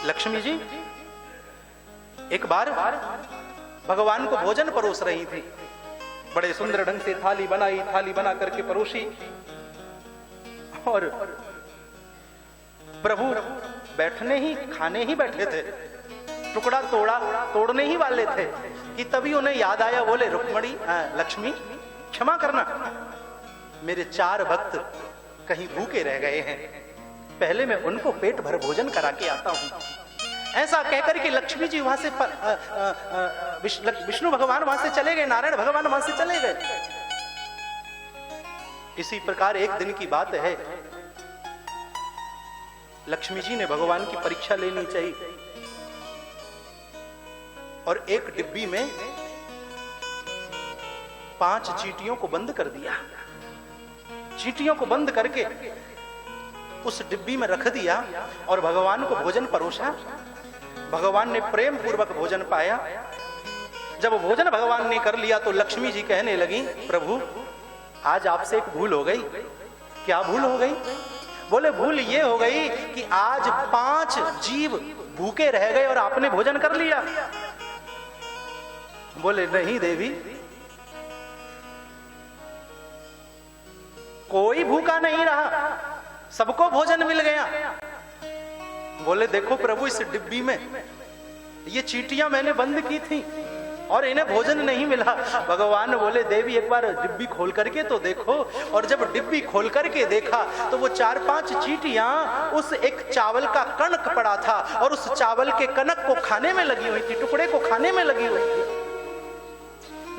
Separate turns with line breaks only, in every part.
लक्ष्मी जी एक बार भगवान को भोजन परोस रही थी। बड़े सुंदर ढंग से थाली बनाई, थाली बना करके परोसी, और प्रभु बैठने ही, खाने ही बैठे थे, टुकड़ा तोड़ने ही वाले थे कि तभी उन्हें याद आया। बोले रुक्मणी, लक्ष्मी क्षमा करना, मेरे 4 भक्त कहीं भूखे रह गए हैं, पहले मैं उनको पेट भर भोजन करा के आता हूं। ऐसा कहकर के लक्ष्मी जी वहां से विष्णु भगवान वहां से चले गए, नारायण भगवान वहां से चले गए। इसी प्रकार एक दिन की बात है, लक्ष्मी जी ने भगवान की परीक्षा लेनी चाहिए और एक डिब्बी में 5 चींटियों को बंद कर दिया। चींटियों को बंद करके उस डिब्बी में रख दिया और भगवान को भोजन परोसा। भगवान ने प्रेम पूर्वक भोजन पाया। जब भोजन भगवान ने कर लिया तो लक्ष्मी जी कहने लगी, प्रभु आज आपसे एक भूल हो गई। क्या भूल हो गई? बोले भूल ये हो गई कि आज 5 जीव भूखे रह गए और आपने भोजन कर लिया। बोले नहीं देवी, कोई भूखा नहीं रहा, सबको भोजन मिल गया। बोले देखो प्रभु, इस डिब्बी में ये चींटियां मैंने बंद की थी और इन्हें भोजन नहीं मिला। भगवान बोले देवी एक बार डिब्बी खोल करके तो देखो। और जब डिब्बी खोल करके देखा तो वो 4-5 चींटियां उस एक चावल का कणक पड़ा था और उस चावल के कणक को खाने में लगी हुई थी, टुकड़े को खाने में लगी हुई थी।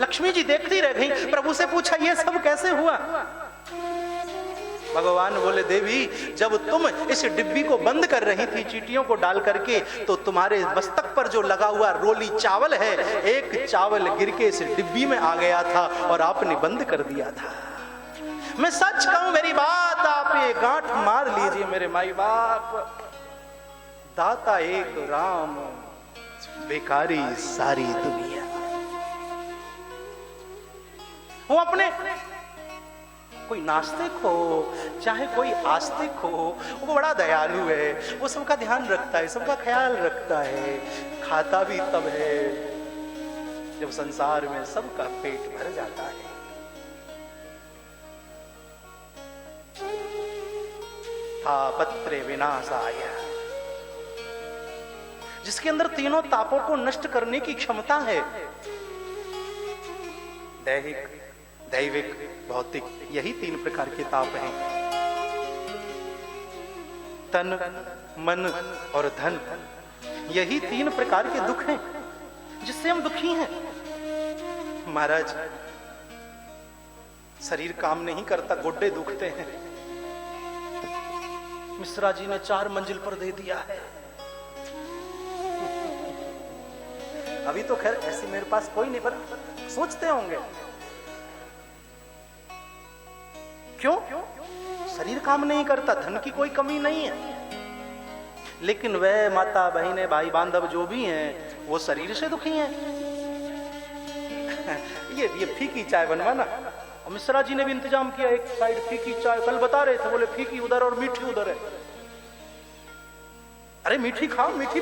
लक्ष्मी जी देखती रह गई। प्रभु से पूछा ये सब कैसे हुआ? भगवान बोले देवी जब तुम इस डिब्बी को बंद कर रही थी चींटियों को डाल करके, तो तुम्हारे मस्तक पर जो लगा हुआ रोली चावल है, एक चावल गिर के इस डिब्बी में आ गया था और आपने बंद कर दिया था। मैं सच कहूं, मेरी बात आप ये गांठ मार लीजिए मेरे माई बाप। दाता एक राम, बेकारी सारी दुनिया। वो अपने कोई नास्तिक हो चाहे कोई आस्तिक हो, वो बड़ा दयालु है, वो सबका ध्यान रखता है, सबका ख्याल रखता है। खाता भी तब है जब संसार में सबका पेट भर जाता है। तापत्रे विनाशाय, जिसके अंदर तीनों तापों को नष्ट करने की क्षमता है। दैहिक, दैविक, भौतिक, यही 3 प्रकार के ताप हैं। तन, मन और धन, यही 3 प्रकार के दुख हैं जिससे हम दुखी हैं। महाराज शरीर काम नहीं करता, गोड्डे दुखते हैं। मिश्रा जी ने 4 मंजिल पर दे दिया है। अभी तो खैर ऐसे मेरे पास कोई नहीं, पर सोचते होंगे क्यों? शरीर काम नहीं करता, धन की कोई कमी नहीं है, लेकिन वह माता बहनें भाई बांधव जो भी हैं वो शरीर से दुखी हैं। ये फीकी चाय बनवाना, और मिश्रा जी ने भी इंतजाम किया, एक साइड फीकी चाय, कल बता रहे थे, बोले फीकी उधर और मीठी उधर है। अरे मीठी खाओ, मीठी